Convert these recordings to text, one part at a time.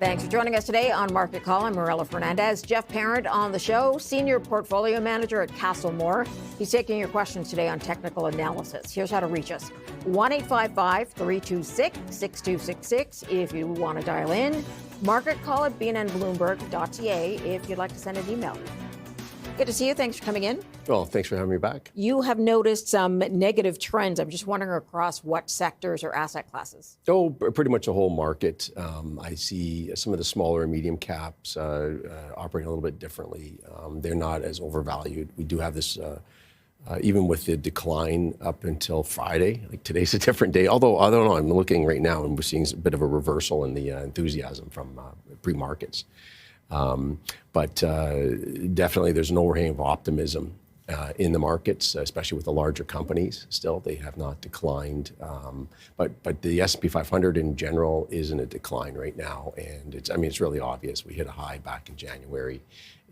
Thanks for joining us today on Market Call. I'm Marella Fernandez. Jeff Parent on the show, Senior Portfolio Manager at Castlemoore. He's taking your questions today on technical analysis. Here's how to reach us. 1-855-326-6266 if you want to dial in. Market Call at BNNBloomberg.ca if you'd like to send an email. Good to see you. Thanks for coming in. Well, thanks for having me back. You have noticed some negative trends. I'm just wondering across what sectors or asset classes? Oh, pretty much the whole market. I see some of the smaller and medium caps operating a little bit differently. They're not as overvalued. We do have this, even with the decline up until Friday, like today's a different day. Although, I don't know, I'm looking right now and we're seeing a bit of a reversal in the enthusiasm from pre-markets. But definitely there's an overhang of optimism in the markets, especially with the larger companies. Still, they have not declined. But the S&P 500 in general is in a decline right now. And it's really obvious. We hit a high back in January,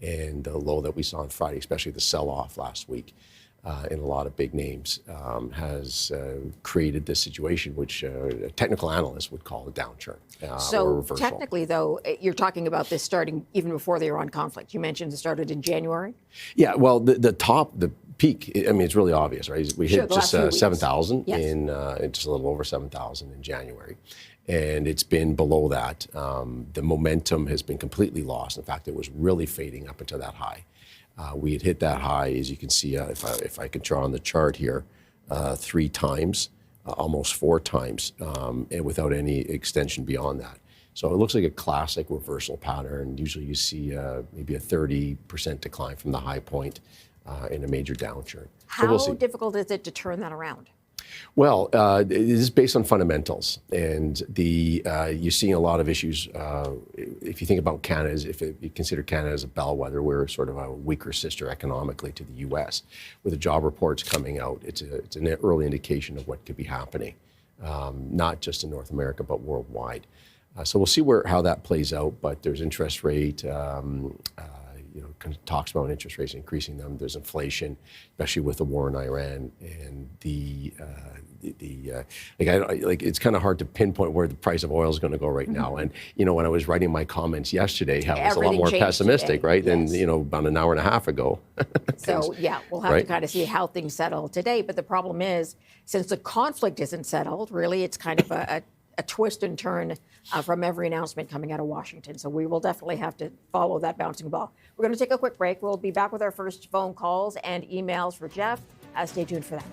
and the low that we saw on Friday, especially the sell-off last week in a lot of big names, has created this situation which a technical analyst would call a downturn or a reversal. Technically, though, you're talking about this starting even before the Iran conflict. You mentioned it started in January? Yeah, well, the peak, it's really obvious, right? We hit just 7,000 in just a little over 7,000 in January. And it's been below that. The momentum has been completely lost. In fact, it was really fading up into that high. We had hit that high, as you can see, if I could draw on the chart here, 3 times, almost 4 times, and without any extension beyond that. So it looks like a classic reversal pattern. Usually you see maybe a 30% decline from the high point in a major downturn. How difficult is it to turn that around? Well, it is based on fundamentals, and you're seeing a lot of issues. If you think about Canada, if you consider Canada as a bellwether, we're sort of a weaker sister economically to the U.S. With the job reports coming out, it's an early indication of what could be happening, not just in North America but worldwide. So we'll see how that plays out. But there's interest rate. Talks about interest rates increasing them. There's inflation, especially with the war in Iran, and it's kind of hard to pinpoint where the price of oil is going to go right now. And when I was writing my comments yesterday, I was a lot more pessimistic, right? Yes. Than about an hour and a half ago. So we'll have to kind of see how things settle today. But the problem is, since the conflict isn't settled, really, it's kind of a twist and turn from every announcement coming out of Washington. So we will definitely have to follow that bouncing ball. We're going to take a quick break. We'll be back with our first phone calls and emails for Jeff. Stay tuned for that.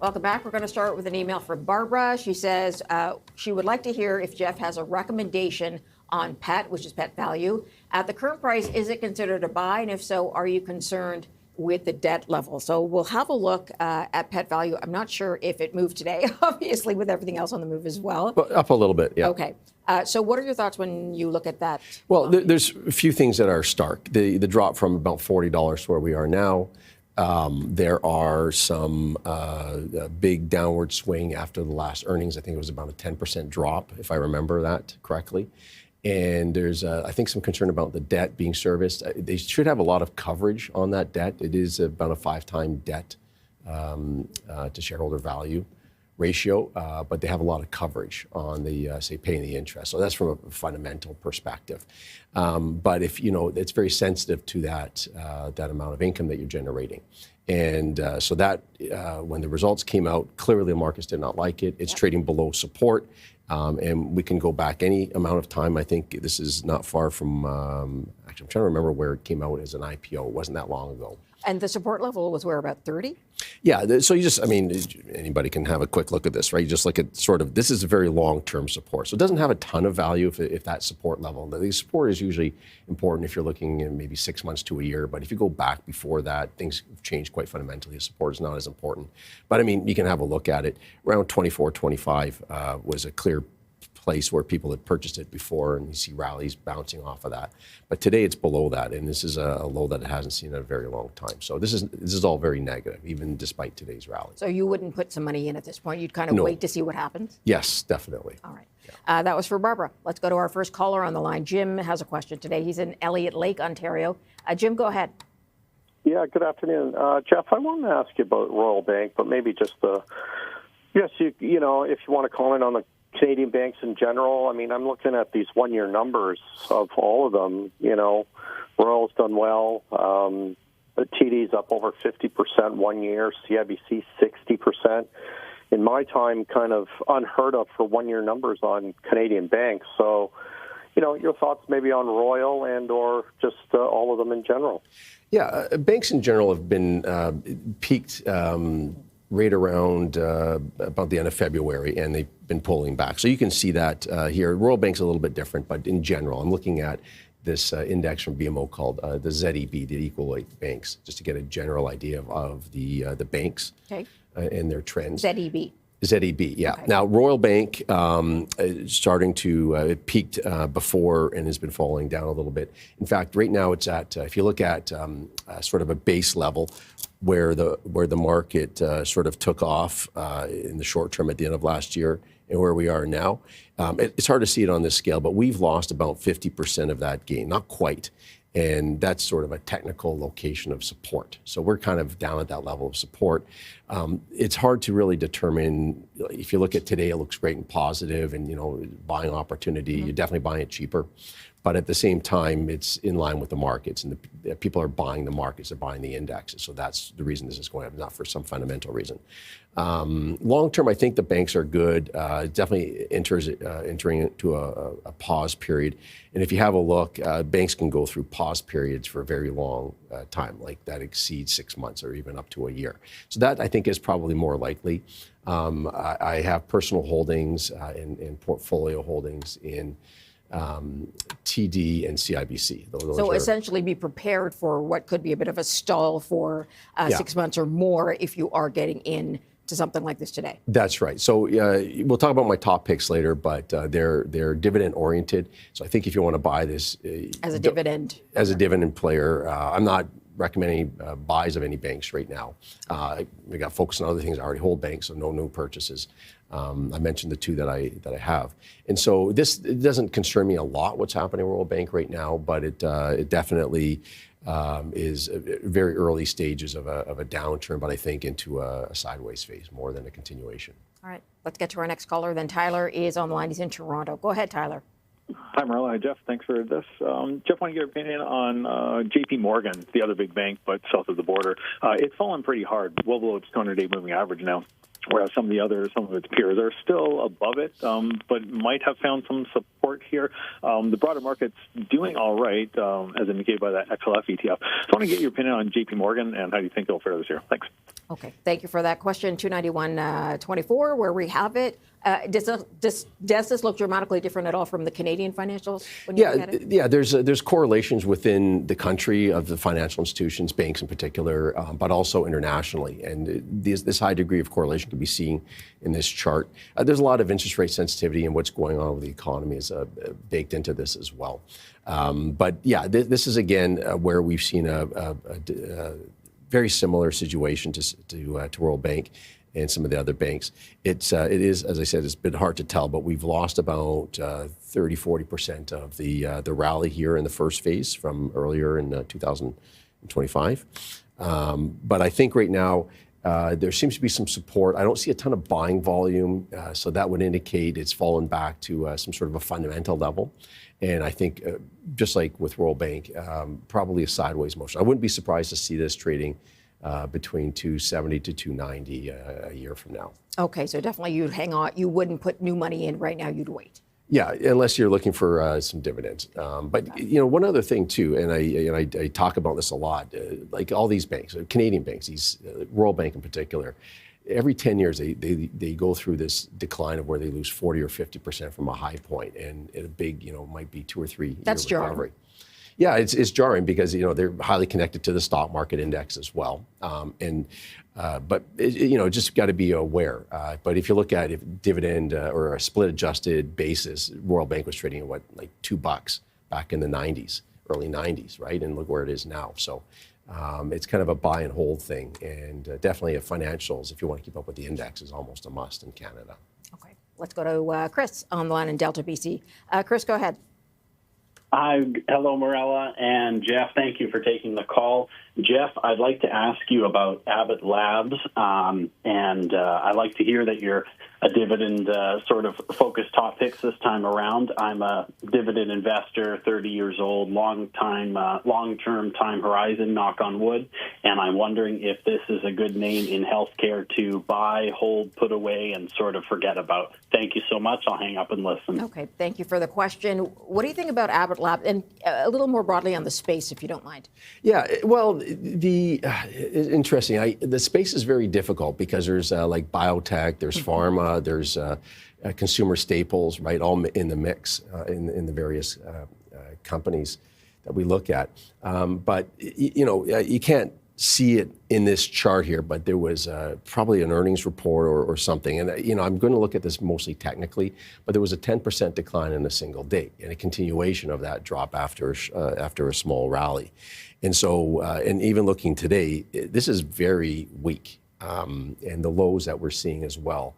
Welcome back. We're going to start with an email from Barbara. She says she would like to hear if Jeff has a recommendation on PET, which is PET value. At the current price, is it considered a buy? And if so, are you concerned with the debt level? So we'll have a look at PET value. I'm not sure if it moved today, obviously, with everything else on the move as well. Up a little bit, yeah. Okay. So what are your thoughts when you look at that? Well, there's a few things that are stark. The drop from about $40 to where we are now. There are some big downward swing after the last earnings. I think it was about a 10% drop, if I remember that correctly. And there's, I think, some concern about the debt being serviced. They should have a lot of coverage on that debt. It is about a 5-time debt to shareholder value ratio, but they have a lot of coverage on the, say, paying the interest. So that's from a fundamental perspective. But if, it's very sensitive to that amount of income that you're generating. And so that, when the results came out, clearly the markets did not like it. It's trading below support. And we can go back any amount of time. I think this is not far from, actually, I'm trying to remember where it came out as an IPO. It wasn't that long ago. And the support level was where, about 30? Yeah, so you just, anybody can have a quick look at this, right? You just look at this is a very long-term support. So it doesn't have a ton of value if that support level. The support is usually important if you're looking in maybe 6 months to a year. But if you go back before that, things have changed quite fundamentally. The support is not as important. But you can have a look at it. Around 24, 25 was a clear place where people had purchased it before, and you see rallies bouncing off of that. But today it's below that, and this is a low that it hasn't seen in a very long time. So this is all very negative, even despite today's rally. So you wouldn't put some money in at this point? You'd kind of wait to see what happens? Yes, definitely. All right. That was for Barbara. Let's go to our first caller on the line. Jim has a question today. He's in Elliott Lake, Ontario. Jim, go ahead. Yeah, good afternoon. Jeff, I wanted to ask you about Royal Bank, but maybe just if you want to comment on the Canadian banks in general. I mean, I'm looking at these one-year numbers of all of them. Royal's done well. The TD's up over 50% 1 year. CIBC 60%. In my time, kind of unheard of for one-year numbers on Canadian banks. So, your thoughts maybe on Royal and or just all of them in general. Yeah, banks in general have been peaked right around about the end of February, and they've been pulling back. So you can see that here. Royal Bank's a little bit different, but in general, I'm looking at this index from BMO called the ZEB, the Equal Weight Banks, just to get a general idea of the banks and their trends. ZEB. ZEB, yeah. Okay. Now, Royal Bank starting to, it peaked before and has been falling down a little bit. In fact, right now it's at, if you look at sort of a base level where the market sort of took off in the short term at the end of last year and where we are now, it's hard to see it on this scale, but we've lost about 50% of that gain, not quite. And that's sort of a technical location of support. So we're kind of down at that level of support. It's hard to really determine. If you look at today, it looks great and positive, and buying opportunity. You're definitely buying it cheaper, but at the same time, it's in line with the markets, and the people are buying the markets. They're buying the indexes. So that's the reason this is going up, not for some fundamental reason. Long term, I think the banks are good. Definitely entering into a pause period. And if you have a look, banks can go through pause periods for a very long time, like that exceeds 6 months or even up to a year. So that, I think, is probably more likely. I have personal holdings and portfolio holdings in TD and CIBC. So essentially be prepared for what could be a bit of a stall for 6 months or more if you are getting in to something like this today. That's right. So we'll talk about my top picks later, but they're dividend oriented. So I think if you want to buy this as a dividend player, I'm not recommending buys of any banks right now. We got focused on other things. I already hold banks, so no new purchases. I mentioned the two that I have, and so it doesn't concern me a lot what's happening at Royal Bank right now, but it definitely is very early stages of a downturn, but I think into a sideways phase more than a continuation. All right, let's get to our next caller. Then Tyler is on the line. He's in Toronto. Go ahead, Tyler. Hi, Marla. Hi, Jeff. Thanks for this. Jeff, want to get your opinion on J.P. Morgan, the other big bank, but south of the border. It's fallen pretty hard, well below its 200-day moving average now, whereas some of its peers are still above it, but might have found some support here. The broader market's doing all right, as indicated by that XLF ETF. So I want to get your opinion on J.P. Morgan and how do you think it'll fare this year. Thanks. Okay, thank you for that question. 291.24, where we have it. Does this look dramatically different at all from the Canadian financials when you look at it? Yeah. There's correlations within the country of the financial institutions, banks in particular, but also internationally. And this high degree of correlation can be seen in this chart. There's a lot of interest rate sensitivity, and what's going on with the economy is baked into this as well. But yeah, this is again where we've seen a very similar situation to Royal Bank and some of the other banks. It is, as I said, it's been hard to tell, but we've lost about 30-40% of the rally here in the first phase from earlier in 2025. But I think right now there seems to be some support. I don't see a ton of buying volume, so that would indicate it's fallen back to some sort of a fundamental level. And I think, just like with Royal Bank, probably a sideways motion. I wouldn't be surprised to see this trading between 270 to 290 a year from now. Okay, so definitely you'd hang on. You wouldn't put new money in right now. You'd wait. Yeah, unless you're looking for some dividends. But one other thing too, and I talk about this a lot. Like all these banks, Canadian banks, these Royal Bank in particular, every 10 years they go through this decline of where they lose 40 or 50% from a high point, and a big might be 2 or 3 year recovery. Yeah, it's jarring because they're highly connected to the stock market index as well, but just got to be aware. But if you look at dividend or a split adjusted basis, Royal Bank was trading at like $2 back in the early 90s, right? And look where it is now. So it's kind of a buy and hold thing, and definitely financials, if you want to keep up with the index, is almost a must in Canada. Okay, let's go to Chris on the line in Delta, BC. Chris, go ahead. Hi, hello, Morella and Jeff. Thank you for taking the call. Jeff, I'd like to ask you about Abbott Labs, and I'd like to hear that you're a dividend sort of focused top picks this time around. I'm a dividend investor, 30 years old, long-term time horizon, knock on wood, and I'm wondering if this is a good name in healthcare to buy, hold, put away, and sort of forget about. Thank you so much. I'll hang up and listen. Okay, thank you for the question. What do you think about Abbott Labs, and a little more broadly on the space, if you don't mind? Yeah, well, interesting. The space is very difficult because there's like biotech, there's pharma, there's consumer staples, right, all in the mix in the various companies that we look at. But you can't see it in this chart here, but there was probably an earnings report or something. And I'm going to look at this mostly technically, but there was a 10% decline in a single day and a continuation of that drop after a small rally. And so, and even looking today, this is very weak. And the lows that we're seeing as well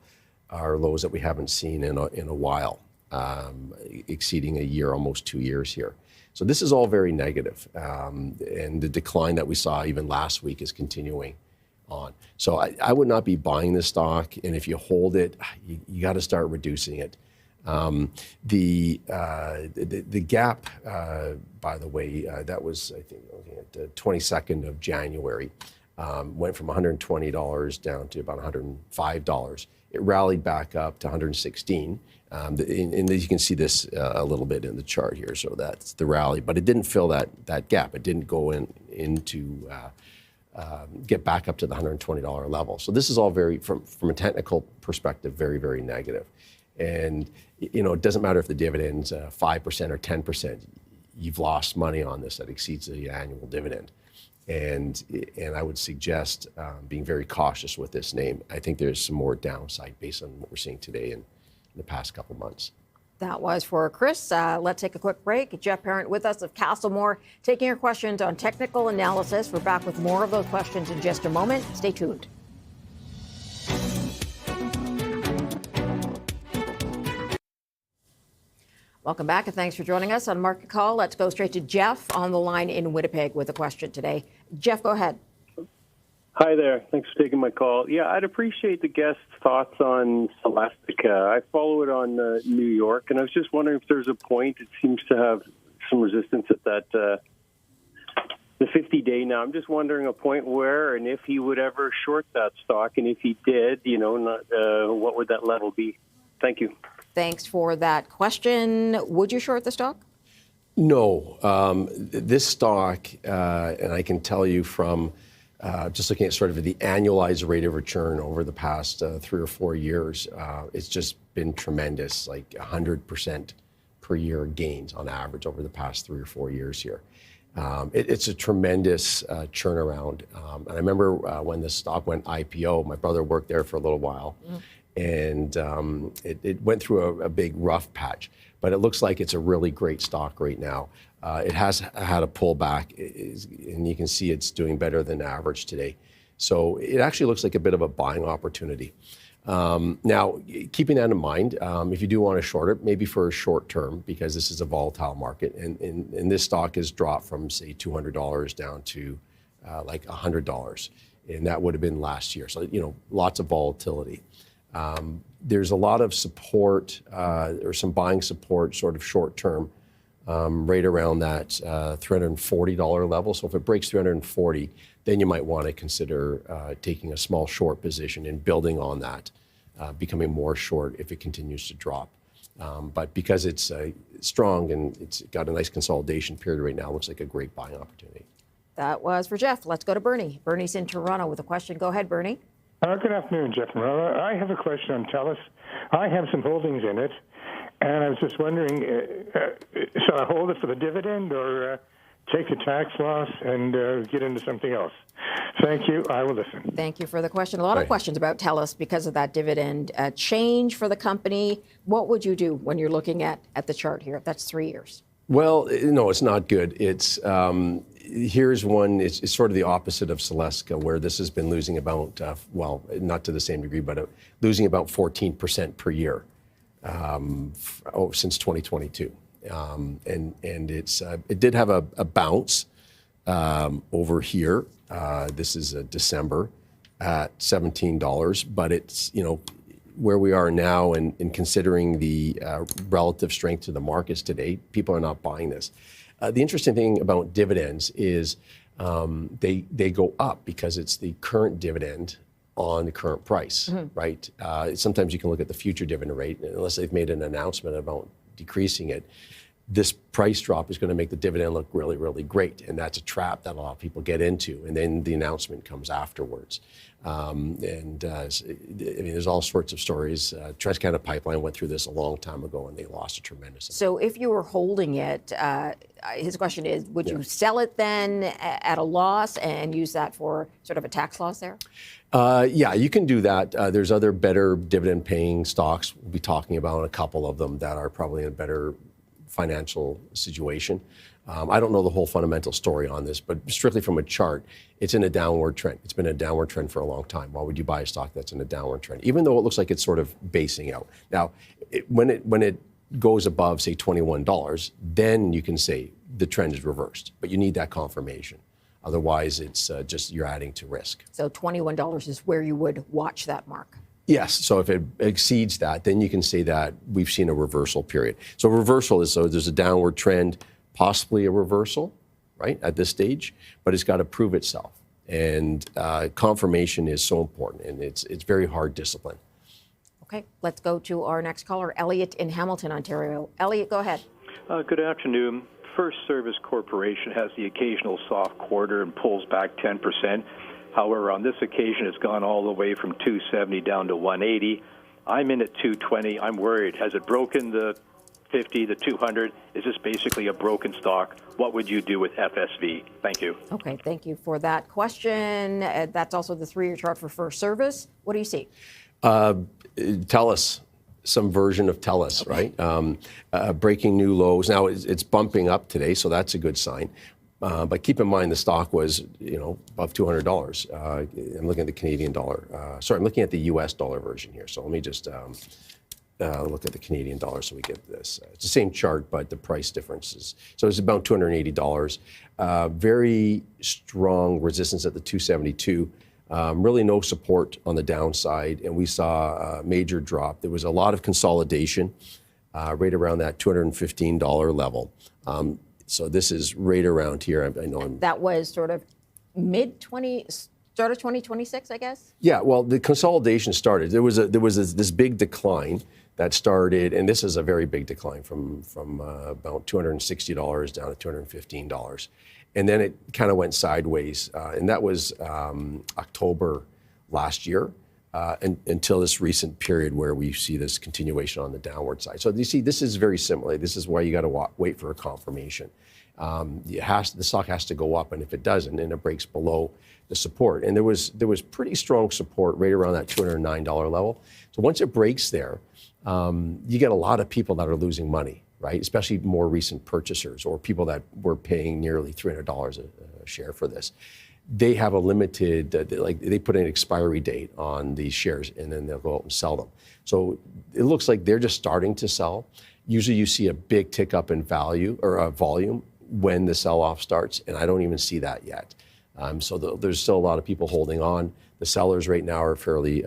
are lows that we haven't seen in a while, exceeding a year, almost 2 years here. So this is all very negative. And the decline that we saw even last week is continuing on. So I would not be buying this stock. And if you hold it, you got to start reducing it. The gap, by the way, that was, I think, looking at the 22nd of January, went from $120 down to about $105. It rallied back up to 116. And you can see this a little bit in the chart here. So that's the rally, but it didn't fill that gap. It didn't go into get back up to the $120 level. So this is all very, from a technical perspective, very, very negative. And it doesn't matter if the dividend's 5% or 10%. You've lost money on this that exceeds the annual dividend. And I would suggest being very cautious with this name. I think there's some more downside based on what we're seeing today and in the past couple months. That was for Chris. Let's take a quick break. Jeff Parent with us of Castlemoore, taking your questions on technical analysis. We're back with more of those questions in just a moment. Stay tuned. Welcome back, and thanks for joining us on Market Call. Let's go straight to Jeff on the line in Winnipeg with a question today. Jeff, go ahead. Hi there. Thanks for taking my call. Yeah, I'd appreciate the guest's thoughts on Celestica. I follow it on New York, and I was just wondering if there's a point. It seems to have some resistance at that the 50-day now. I'm just wondering a point where and if he would ever short that stock, and if he did, what would that level be? Thank you. Thanks for that question. Would you short the stock? No. This stock, and I can tell you from just looking at sort of the annualized rate of return over the past 3 or 4 years, it's just been tremendous, like 100% per year gains on average over the past 3 or 4 years here. It's a tremendous turnaround. And I remember when this stock went IPO, my brother worked there for a little while. And it went through a big rough patch, but it looks like it's a really great stock right now. It has had a pullback, and you can see it's doing better than average today. So it actually looks like a bit of a buying opportunity. Now, keeping that in mind, if you do want to short it, maybe for a short term, because this is a volatile market, and this stock has dropped from, say, $200 down to like $100, and that would have been last year. So, lots of volatility. There's a lot of support or some buying support sort of short term right around that $340 level. So if it breaks 340, then you might want to consider taking a small short position and building on that, becoming more short if it continues to drop. But because it's strong and it's got a nice consolidation period right now, it looks like a great buying opportunity. That was for Jeff. Let's go to Bernie. Bernie's in Toronto with a question. Go ahead, Bernie. Good afternoon, Jeff. I have a question on TELUS. I have some holdings in it, and I was just wondering, should I hold it for the dividend, or take the tax loss and get into something else? Thank you. I will listen. Thank you for the question. A lot of questions about TELUS because of that dividend change for the company. What would you do when you're looking at the chart here? That's 3 years. Well, no, it's not good. It's here's one. It's sort of the opposite of Celestica, where this has been losing about well, not to the same degree, but losing about 14% per year since 2022. And it did have a bounce over here. This is December at $17, but it's where we are now, and considering the relative strength to the markets today, people are not buying this. The interesting thing about dividends is they go up because it's the current dividend on the current price, right? Sometimes you can look at the future dividend rate, unless they've made an announcement about decreasing it. This price drop is going to make the dividend look really, really great. And that's a trap that a lot of people get into. And then the announcement comes afterwards. I mean, there's all sorts of stories. TransCanada Pipeline went through this a long time ago, and they lost a tremendous amount. So if you were holding it, his question is, would you sell it then at a loss and use that for sort of a tax loss there? Yeah, you can do that. There's other better dividend-paying stocks. We'll be talking about a couple of them that are probably in a better financial situation. I don't know the whole fundamental story on this, but strictly from a chart, it's in a downward trend. It's been a downward trend for a long time. Why would you buy a stock that's in a downward trend? Even though it looks like it's sort of basing out. Now, when it goes above, say, $21, then you can say the trend is reversed, but you need that confirmation. Otherwise, it's just you're adding to risk. So $21 is where you would watch that mark. Yes. So if it exceeds that, then you can say that we've seen a reversal period. So reversal is, so there's a downward trend, possibly a reversal, right, at this stage, but it's got to prove itself. And confirmation is so important, and it's very hard discipline. Okay, let's go to our next caller, Elliot in Hamilton, Ontario. Elliot, go ahead. Good afternoon. First Service Corporation has the occasional soft quarter and pulls back 10%. However, on this occasion, it's gone all the way from 270 down to 180. I'm in at 220. I'm worried. Has it broken the 50, the 200? Is this basically a broken stock? What would you do with FSV? Thank you. Okay, thank you for that question. That's also the 3-year chart for First Service. What do you see? TELUS, some version of TELUS, right? Breaking new lows. Now it's bumping up today, so that's a good sign. But keep in mind the stock was, above $200. I'm looking at the Canadian dollar. Sorry, I'm looking at the U.S. dollar version here. So let me just look at the Canadian dollar so we get this. It's the same chart, but the price differences. So it's about $280. Very strong resistance at the 272. Really no support on the downside, and we saw a major drop. There was a lot of consolidation right around that $215 level. So this is right around here. I know that was sort of start of 2026, I guess? Yeah, well, the consolidation started. There was this big decline that started, and this is a very big decline from about $260 down to $215. And then it kind of went sideways, and that was October last year until this recent period where we see this continuation on the downward side. So you see, this is very similar. This is why you got to wait for a confirmation. The stock has to go up, and if it doesn't, and it breaks below the support, and there was pretty strong support right around that $209 level. So once it breaks there, you get a lot of people that are losing money, right? Especially more recent purchasers or people that were paying nearly $300 a share for this. They have a limited, they put an expiry date on these shares, and then they'll go out and sell them. So it looks like they're just starting to sell. Usually you see a big tick up in value or volume when the sell-off starts, and I don't even see that yet. So there's still a lot of people holding on. The sellers right now are fairly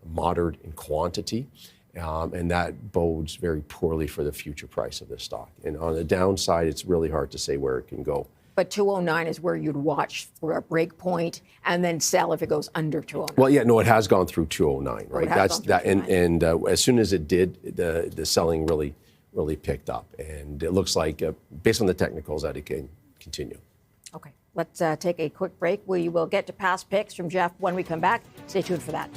moderate in quantity, and that bodes very poorly for the future price of this stock. And on the downside, it's really hard to say where it can go. But 209 is where you'd watch for a break point and then sell if it goes under 209. Well, yeah, no, it has gone through 209, right? That's that, and as soon as it did, the selling really picked up, and it looks like, based on the technicals, that it can continue. Okay, let's take a quick break. We will get to past picks from Jeff when we come back. Stay tuned for that.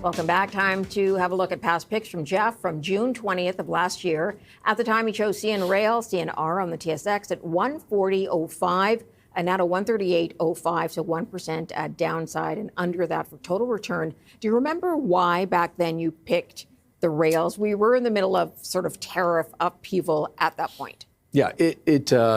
Welcome back. Time to have a look at past picks from Jeff from June 20th of last year. At the time, he chose CN Rail, CNR on the TSX at 140.05 and now to 138.05, so 1% downside and under that for total return. Do you remember why back then you picked the rails? We were in the middle of sort of tariff upheaval at that point. Yeah,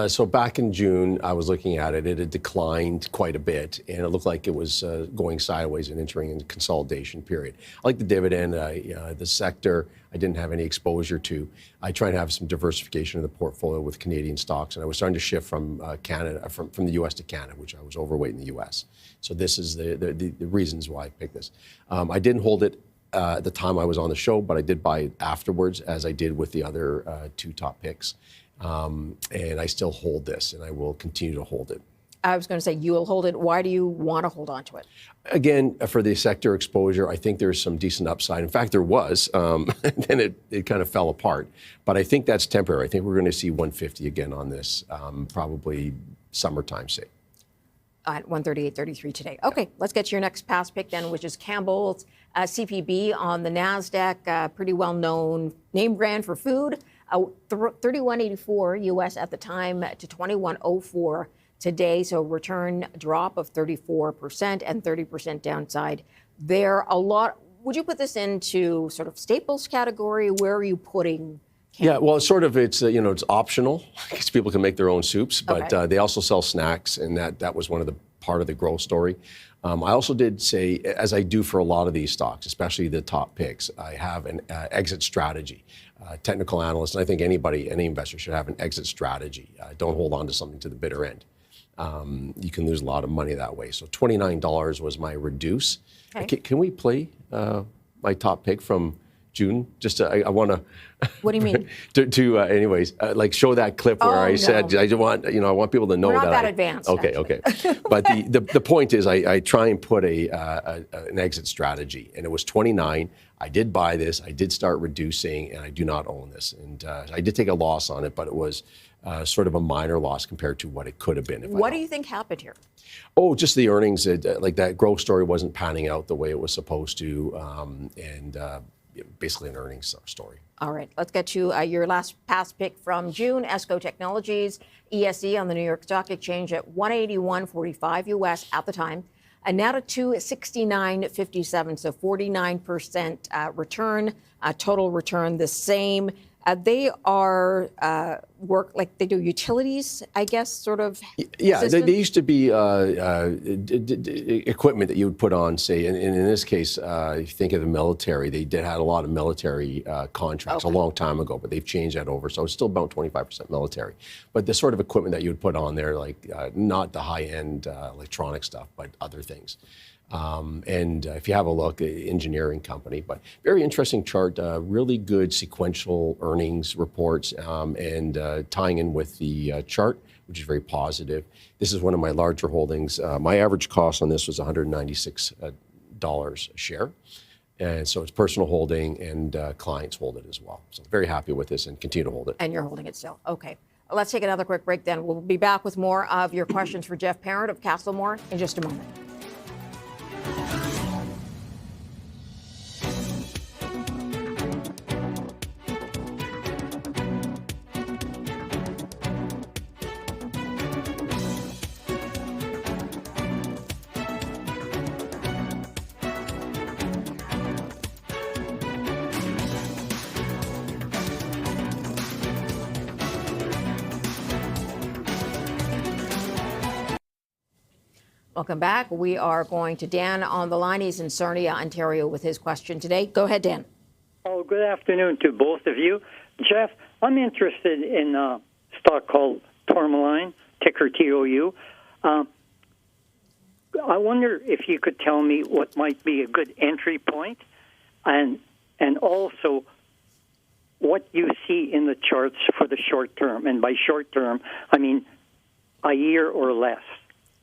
so back in June, I was looking at it. It had declined quite a bit, and it looked like it was going sideways and entering a consolidation period. I like the dividend, the sector I didn't have any exposure to. I try to have some diversification in the portfolio with Canadian stocks, and I was starting to shift from Canada, from the U.S. to Canada, which I was overweight in the U.S. So this is the reasons why I picked this. I didn't hold it at the time I was on the show, but I did buy it afterwards, as I did with the other two top picks. And I still hold this, and I will continue to hold it. I was going to say you will hold it. Why do you want to hold on to it? Again, for the sector exposure, I think there's some decent upside. In fact, there was, and then it kind of fell apart. But I think that's temporary. I think we're going to see 150 again on this, probably summertime, say. At 138.33 today. Okay, let's get to your next past pick then, which is Campbell's CPB on the NASDAQ, pretty well-known name brand for food. 31.84 U.S. at the time to 21.04 today. So return drop of 34% and 30% downside. There a lot. Would you put this into sort of staples category? Where are you putting? Yeah, well, it's it's optional because people can make their own soups, but Okay. they also sell snacks, and that was one of the part of the growth story. I also did say, as I do for a lot of these stocks, especially the top picks, I have an exit strategy. Technical analyst, and I think any investor should have an exit strategy. Don't hold on to something to the bitter end. You can lose a lot of money that way. So $29 was my reduce. Okay. Can we play my top pick from June? Just I want to. What do you mean? Anyways, like show that clip where I said I want people to know We're not that that advanced. Okay, actually. okay. But the point is, I try and put an exit strategy, and it was 29. I did buy this. I did start reducing, and I do not own this. And I did take a loss on it, but it was sort of a minor loss compared to what it could have been. What do you think happened here? Oh, just the earnings. Like that growth story wasn't panning out the way it was supposed to, and basically an earnings story. All right, let's get to your last past pick from June. ESCO Technologies, ESE on the New York Stock Exchange at 181.45 U.S. at the time, and now to 269.57, so 49% return, total return the same. They are work like they do utilities, I guess, sort of. Yeah, they used to be equipment that you would put on, say, and in this case, if you think of the military, they had a lot of military contracts a long time ago, but they've changed that over. So it's still about 25% military. But the sort of equipment that you would put on there, like not the high-end electronic stuff, but other things. And if you have a look, engineering company, but very interesting chart, really good sequential earnings reports, and tying in with the chart, which is very positive. This is one of my larger holdings. My average cost on this was $196 a share. And so it's personal holding, and clients hold it as well. So very happy with this and continue to hold it. And you're holding it still. Okay. Let's take another quick break then. We'll be back with more of your questions for Jeff Parent of Castlemoore in just a moment. Welcome back. We are going to Dan on the line. He's in Sarnia, Ontario, with his question today. Go ahead, Dan. Oh, good afternoon to both of you. Jeff, I'm interested in a stock called Tourmaline, ticker TOU. I wonder if you could tell me what might be a good entry point, and also what you see in the charts for the short term. And by short term, I mean a year or less.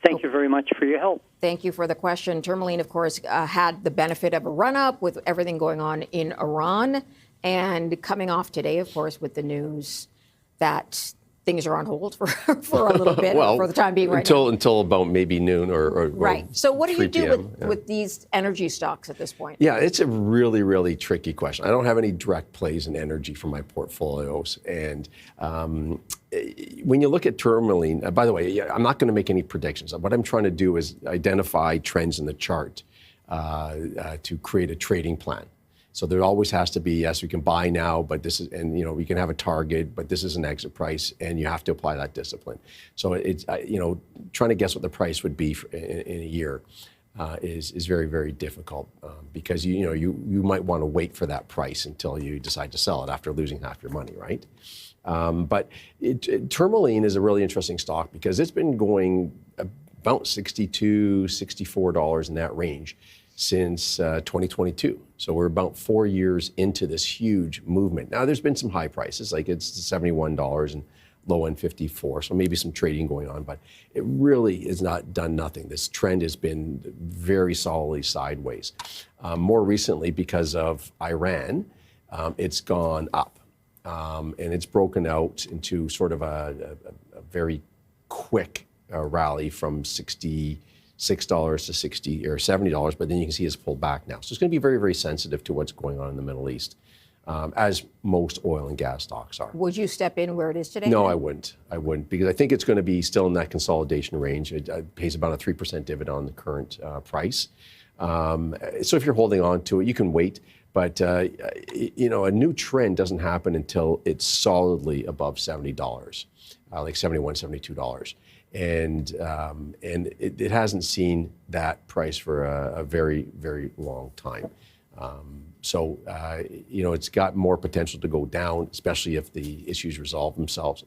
Thank you very much for your help. Thank you for the question. Tourmaline, of course, had the benefit of a run-up with everything going on in Iran, and coming off today, of course, with the news that things are on hold for a little bit, for the time being right now. Until about maybe noon or right. So what do you 3 do p.m., with these energy stocks at this point? Yeah, it's a really, really tricky question. I don't have any direct plays in energy for my portfolios. And when you look at Tourmaline, by the way, I'm not going to make any predictions. What I'm trying to do is identify trends in the chart to create a trading plan. So there always has to be, yes, we can buy now, but this is, and we can have a target, but this is an exit price, and you have to apply that discipline. So it's, trying to guess what the price would be in a year is very, very difficult because you might want to wait for that price until you decide to sell it after losing half your money, right? But Tourmaline is a really interesting stock because it's been going about $62, $64 in that range since 2022. So we're about 4 years into this huge movement. Now, there's been some high prices, like it's $71 and low end 54, so maybe some trading going on, but it really has not done nothing. This trend has been very solidly sideways. More recently, because of Iran, it's gone up, and it's broken out into sort of a very quick rally from $66 to $60 or $70, but then you can see it's pulled back now. So it's going to be very, very sensitive to what's going on in the Middle East, as most oil and gas stocks are. Would you step in where it is today? No, I wouldn't, because I think it's going to be still in that consolidation range. It pays about a 3% dividend on the current price. So if you're holding on to it, you can wait. But a new trend doesn't happen until it's solidly above $70, like $71, $72. And it hasn't seen that price for a very, very long time. So it's got more potential to go down, especially if the issues resolve themselves,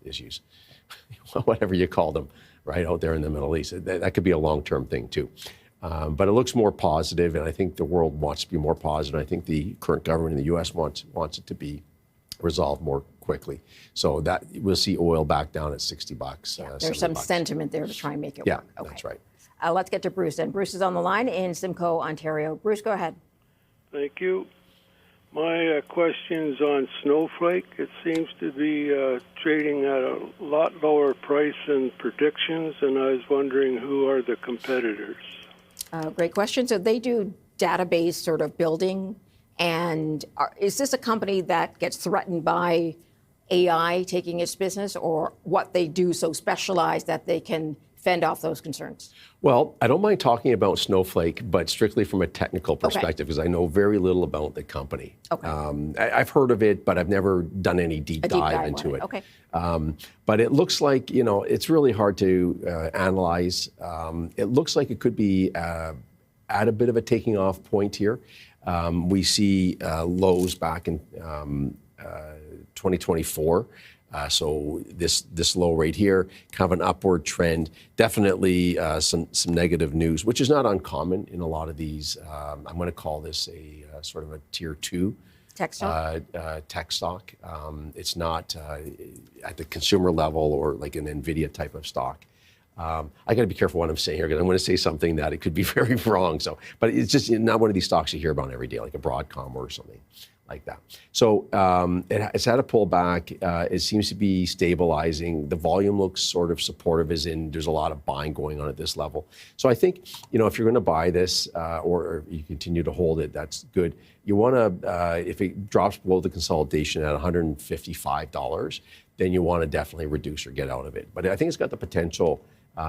whatever you call them, right, out there in the Middle East. That could be a long-term thing, too. But it looks more positive, and I think the world wants to be more positive. I think the current government in the U.S. wants it to be resolved more quickly. So that we'll see oil back down at $60. Yeah, there's some sentiment there to try and make it work. Yeah, that's right. Let's get to Bruce. And Bruce is on the line in Simcoe, Ontario. Bruce, go ahead. Thank you. My question's on Snowflake. It seems to be trading at a lot lower price than predictions, and I was wondering who are the competitors? Great question. So they do database sort of building. And is this a company that gets threatened by AI taking its business, or what they do so specialized that they can fend off those concerns? Well, I don't mind talking about Snowflake, but strictly from a technical perspective, because I know very little about the company. Okay. I've heard of it, but I've never done any deep dive into it. Okay. But it looks like, it's really hard to analyze. It looks like it could be at a bit of a taking off point here. We see lows back in 2024. So this low rate here, kind of an upward trend. Definitely some negative news, which is not uncommon in a lot of these. I'm going to call this a sort of a tier 2 tech stock. It's not at the consumer level or like an NVIDIA type of stock. I got to be careful what I'm saying here, because I'm going to say something that it could be very wrong. So, but it's just not one of these stocks you hear about every day, like a Broadcom or something like that. So it's had a pullback. It seems to be stabilizing. The volume looks sort of supportive, as in there's a lot of buying going on at this level. So I think, if you're going to buy this or you continue to hold it, that's good. You want to, if it drops below the consolidation at $155, then you want to definitely reduce or get out of it. But I think it's got the potential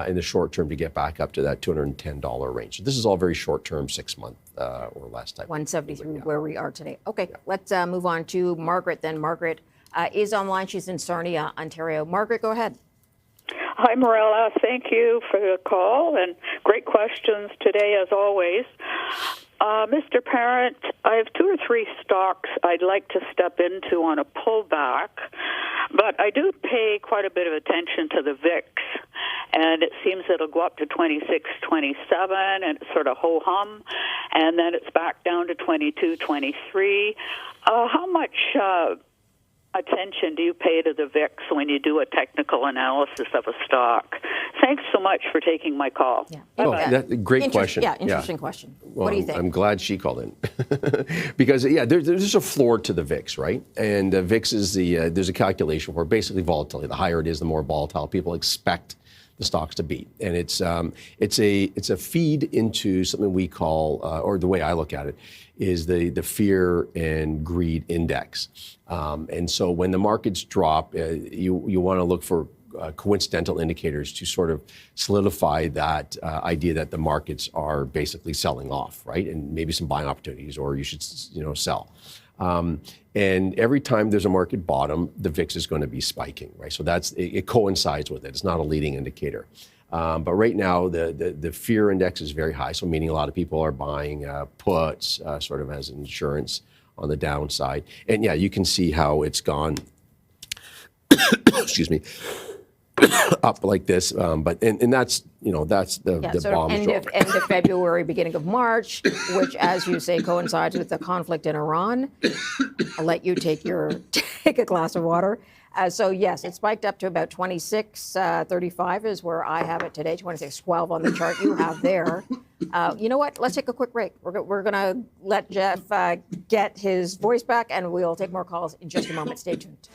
in the short term to get back up to that $210 range. So this is all very short term, 6 month or less type. 173, where we are today. Okay, let's move on to Margaret then. Margaret is online. She's in Sarnia, Ontario. Margaret, go ahead. Hi, Morella. Thank you for the call and great questions today, as always. Mr. Parent, I have 2 or 3 stocks I'd like to step into on a pullback, but I do pay quite a bit of attention to the VIX, and it seems it'll go up to 26, 27, and it's sort of ho-hum, and then it's back down to 22, 23. How much attention do you pay to the VIX when you do a technical analysis of a stock? Thanks so much for taking my call. Yeah. Great question. Yeah, interesting question. Well, What do you think? I'm glad she called in because there's a floor to the VIX, right? And VIX is there's a calculation for basically volatility. The higher it is, the more volatile people expect the stocks to be, and it's a feed into something we call, or the way I look at it, is the fear and greed index. And so when the markets drop, you want to look for coincidental indicators to sort of solidify that idea that the markets are basically selling off, right? And maybe some buying opportunities, or you should, sell. And every time there's a market bottom, the VIX is going to be spiking, right? So it coincides with it. It's not a leading indicator. But right now, the fear index is very high, so meaning a lot of people are buying puts sort of as insurance on the downside. And yeah, you can see how it's gone, excuse me, up like this, but that's the sort bomb of end of February, beginning of March, which, as you say, coincides with the conflict in Iran. I'll let you take a glass of water. So yes, it spiked up to about 26.35 is where I have it today. 26.12 on the chart you have there. You know what? Let's take a quick break. We're going to let Jeff get his voice back, and we'll take more calls in just a moment. Stay tuned.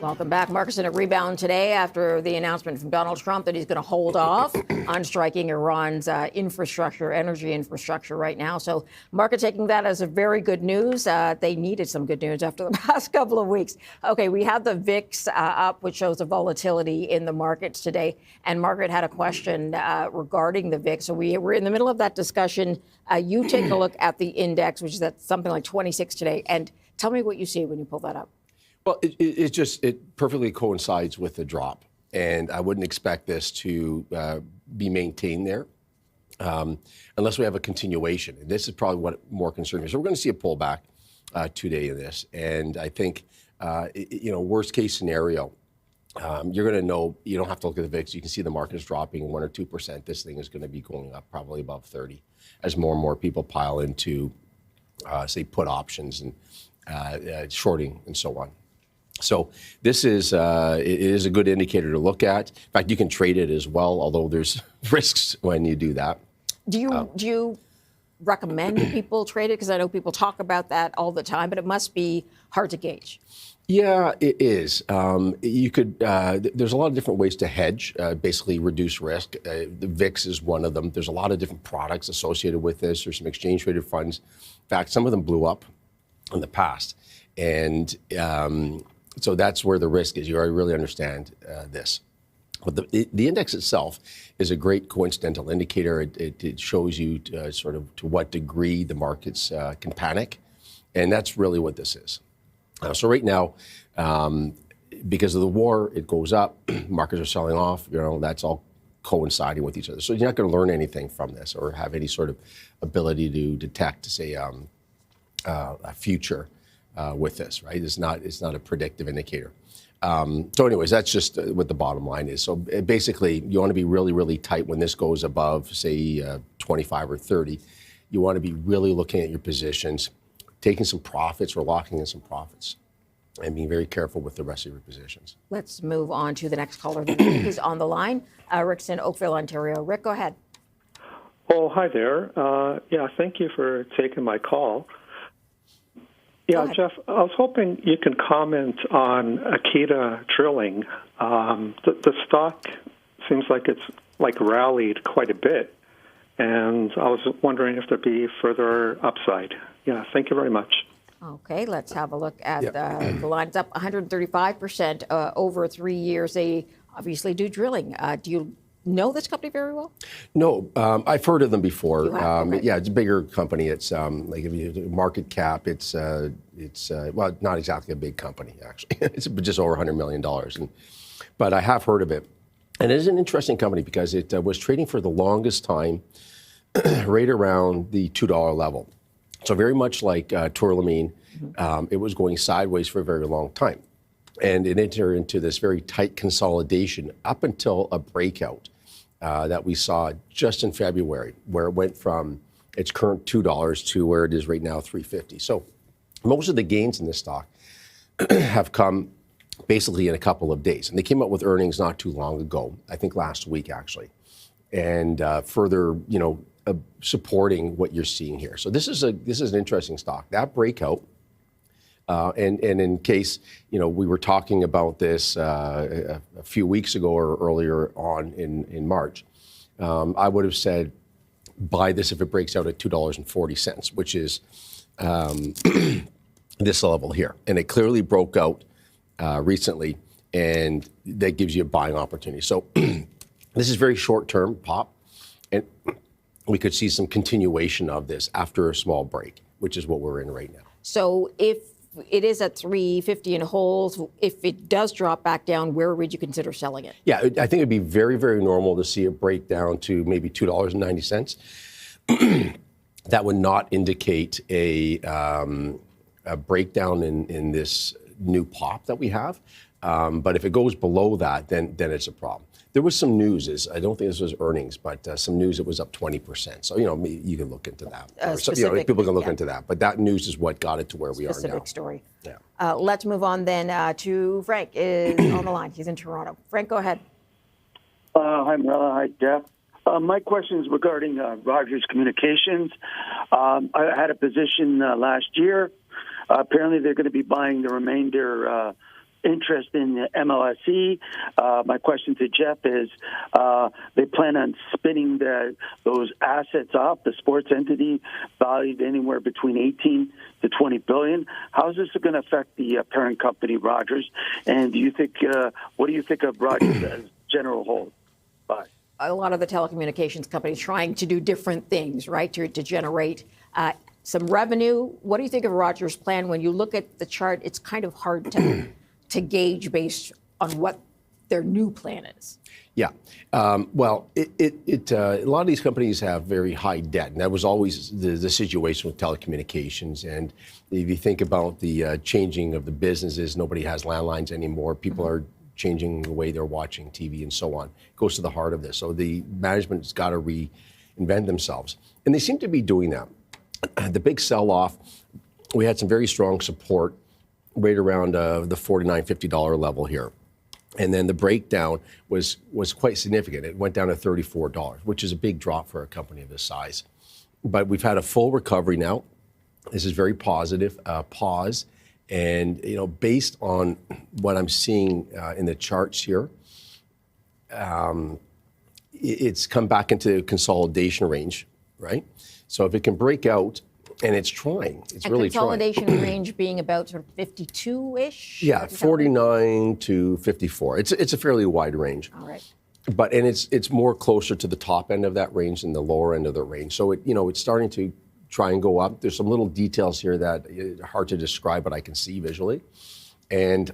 Welcome back. Markets in a rebound today after the announcement from Donald Trump that he's going to hold off on striking Iran's energy infrastructure right now. So market taking that as a very good news. They needed some good news after the past couple of weeks. Okay, we had the VIX up, which shows the volatility in the markets today. And Margaret had a question regarding the VIX. So we're in the middle of that discussion. You take a look at the index, which is at something like 26 today. And tell me what you see when you pull that up. Well, it perfectly coincides with the drop, and I wouldn't expect this to be maintained there unless we have a continuation. And this is probably what more concerns me. So we're going to see a pullback today in this, and I think worst case scenario, you're going to know. You don't have to look at the VIX. You can see the market is dropping 1 or 2%. This thing is going to be going up probably above 30 as more and more people pile into, say, put options and shorting and so on. So this is it is a good indicator to look at. In fact, you can trade it as well, although there's risks when you do that. Do you recommend people trade it? Because I know people talk about that all the time, but it must be hard to gauge. Yeah, it is. You could. There's a lot of different ways to hedge, basically reduce risk. The VIX is one of them. There's a lot of different products associated with this. There's some exchange traded funds. In fact, some of them blew up in the past, and so that's where the risk is. You already really understand this. But the index itself is a great coincidental indicator. It shows you sort of to what degree the markets can panic, and that's really what this is. So right now, because of the war, it goes up. Markets are selling off. That's all coinciding with each other. So you're not going to learn anything from this or have any sort of ability to detect, say, a future with this. Right? It's not a predictive indicator. So anyways, that's just what the bottom line is. So basically, you want to be really, really tight when this goes above, say, 25 or 30. You want to be really looking at your positions, taking some profits or locking in some profits, and being very careful with the rest of your positions. Let's move on to the next caller that is on the line. Rick's in Oakville, Ontario. Rick, go ahead. Oh, hi there. Thank you for taking my call. Yeah, Jeff, I was hoping you can comment on Akita Drilling. The stock seems like it's rallied quite a bit, and I was wondering if there'd be further upside. Yeah, thank you very much. Okay, let's have a look at the line. It's up 135% over 3 years. They obviously do drilling. Do you know this company very well? No, I've heard of them before. You have? Okay. Yeah, it's a bigger company. It's like if you market cap, it's well, not exactly a big company actually. It's just over $100 million, but I have heard of it, and it is an interesting company because it was trading for the longest time right around the $2 level. So very much like Tourmaline, it was going sideways for a very long time. And it entered into this very tight consolidation up until a breakout that we saw just in February, where it went from its current $2 to where it is right now, $3.50. So most of the gains in this stock have come basically in a couple of days. And they came out with earnings not too long ago, I think last week actually, and further, supporting what you're seeing here. So this is an interesting stock. That breakout. And in case, we were talking about this a few weeks ago or earlier on in March, I would have said buy this if it breaks out at $2.40, which is this level here. And it clearly broke out recently, and that gives you a buying opportunity. So this is very short-term pop, and we could see some continuation of this after a small break, which is what we're in right now. So if it is at $3.50 and holds, if it does drop back down, where would you consider selling it? Yeah, I think it'd be very, very normal to see it break down to maybe $2.90. That would not indicate a breakdown in this new pop that we have. But if it goes below that, then it's a problem. There was some news, I don't think this was earnings, but some news it was up 20%. So, you can look into that. People can look into that. But that news is what got it to where we are now. Specific story. Yeah. Let's move on then to Frank is on the line. He's in Toronto. Frank, go ahead. Hi, Marilla. Hi, Jeff. My question is regarding Rogers Communications. I had a position last year. Apparently, they're going to be buying the remainder interest in the MLSE. My question to Jeff is, they plan on spinning those assets off, the sports entity valued anywhere between 18 to 20 billion. How is this going to affect the parent company, Rogers? And what do you think of Rogers as general whole? Bye. A lot of the telecommunications companies trying to do different things, right, to generate some revenue. What do you think of Rogers' plan? When you look at the chart, it's kind of hard to gauge based on what their new plan is. Yeah. Well, a lot of these companies have very high debt, and that was always the situation with telecommunications. And if you think about the changing of the businesses, nobody has landlines anymore. People are changing the way they're watching TV and so on. It goes to the heart of this. So the management's got to reinvent themselves. And they seem to be doing that. The big sell-off, we had some very strong support right around the $49, $50 level here. And then the breakdown was quite significant. It went down to $34, which is a big drop for a company of this size. But we've had a full recovery now. This is very positive, pause. And, based on what I'm seeing in the charts here, it's come back into consolidation range, right? So if it can break out And it's trying. It's really trying. Consolidation range being about sort of 52-ish? Yeah, 49 to 54. It's a fairly wide range. All right. But it's more closer to the top end of that range than the lower end of the range. So it's starting to try and go up. There's some little details here that are hard to describe, but I can see visually, and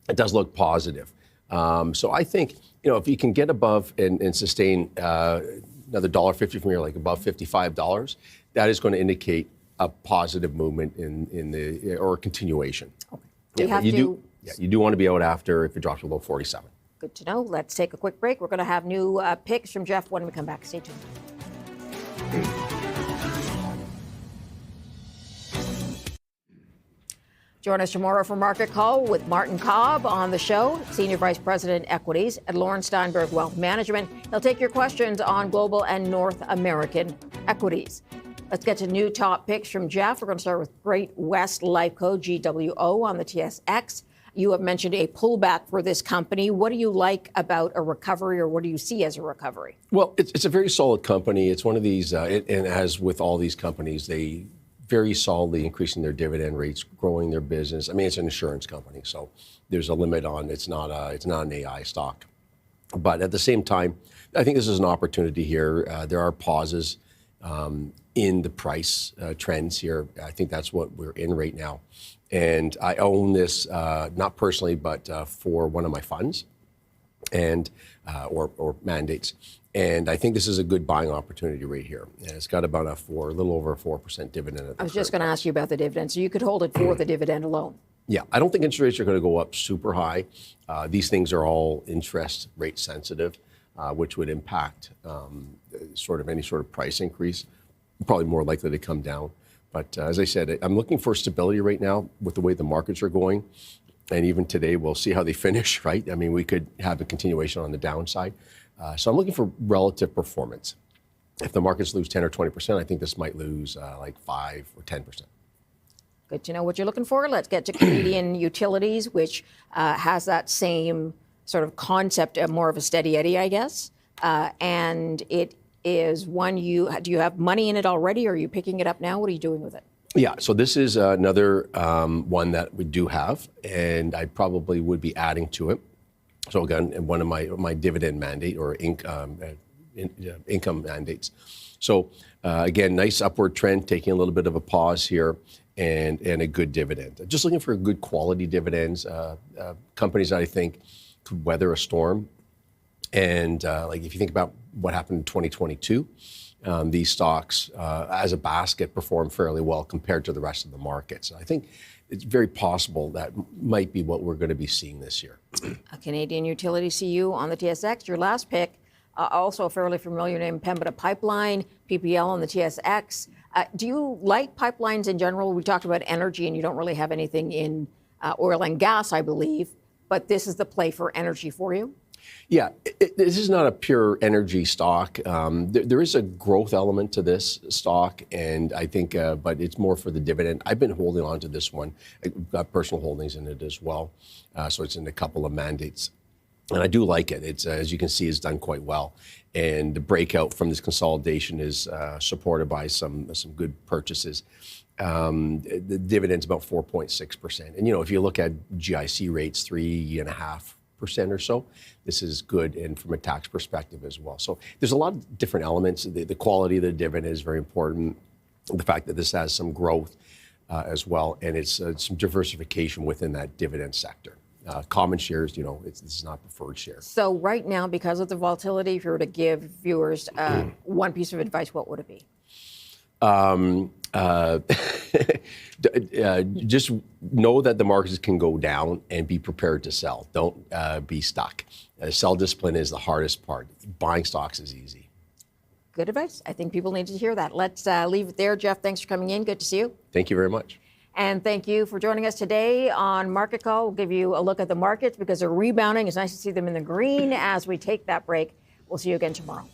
it does look positive. So I think if you can get above and sustain another $1.50 from here, like above $55, that is going to indicate a positive movement in the or continuation. Okay. You do want to be out after if it drops below 47. Good to know. Let's take a quick break. We're going to have new picks from Jeff when we come back. Stay tuned. Join us tomorrow for Market Call with Martin Cobb on the show, Senior Vice President Equities at Lawrence Steinberg Wealth Management. He'll take your questions on global and North American equities. Let's get to new top picks from Jeff. We're going to start with Great West Lifeco, GWO, on the TSX. You have mentioned a pullback for this company. What do you like about a recovery, or what do you see as a recovery? Well, it's a very solid company. It's one of these, and as with all these companies, they very solidly increasing their dividend rates, growing their business. I mean, it's an insurance company, so there's a limit on it's not an AI stock. But at the same time, I think this is an opportunity here. There are pauses in the price trends here. I think that's what we're in right now. And I own this, not personally, but for one of my funds and or mandates. And I think this is a good buying opportunity right here. And it's got about a little over a 4% dividend. I was just going to ask you about the dividend. So you could hold it for the dividend alone. Yeah, I don't think interest rates are going to go up super high. These things are all interest rate sensitive, which would impact any sort of price increase. Probably more likely to come down. But as I said, I'm looking for stability right now with the way the markets are going. And even today, we'll see how they finish, right? I mean, we could have a continuation on the downside. So I'm looking for relative performance. If the markets lose 10 or 20%, I think this might lose like 5 or 10%. Good to know what you're looking for. Let's get to Canadian Utilities, which has that same sort of concept of more of a steady Eddie, I guess. And it is one do you have money in it already, or are you picking it up now? What are you doing with it? Yeah, so this is another one that we do have, and I probably would be adding to it. So again, one of my dividend mandate or income mandates. So again, nice upward trend, taking a little bit of a pause here, and a good dividend. Just looking for good quality dividends, companies that I think could weather a storm. And like if you think about what happened in 2022, these stocks as a basket perform fairly well compared to the rest of the market. So I think it's very possible that might be what we're going to be seeing this year. A Canadian Utility CU on the TSX. Your last pick, also a fairly familiar name, Pembina Pipeline, PPL on the TSX. Do you like pipelines in general? We talked about energy, and you don't really have anything in oil and gas, I believe, but this is the play for energy for you? Yeah, this is not a pure energy stock. There is a growth element to this stock, and I think, but it's more for the dividend. I've been holding on to this one. I've got personal holdings in it as well, so it's in a couple of mandates. And I do like it. It's, as you can see, it's done quite well. And the breakout from this consolidation is supported by some good purchases. The dividend's about 4.6%. And, if you look at GIC rates, 3.5% or so, this is good, and from a tax perspective as well. So there's a lot of different elements. The quality of the dividend is very important. The fact that this has some growth as well, and it's some diversification within that dividend sector. Common shares, this is not preferred shares. So right now, because of the volatility, if you were to give viewers one piece of advice, what would it be? Just know that the markets can go down and be prepared to sell. Don't be stuck. Sell discipline is the hardest part. Buying stocks is easy. Good advice. I think people need to hear that. Let's leave it there. Jeff, thanks for coming in. Good to see you. Thank you very much. And thank you for joining us today on Market Call. We'll give you a look at the markets because they're rebounding. It's nice to see them in the green as we take that break. We'll see you again tomorrow.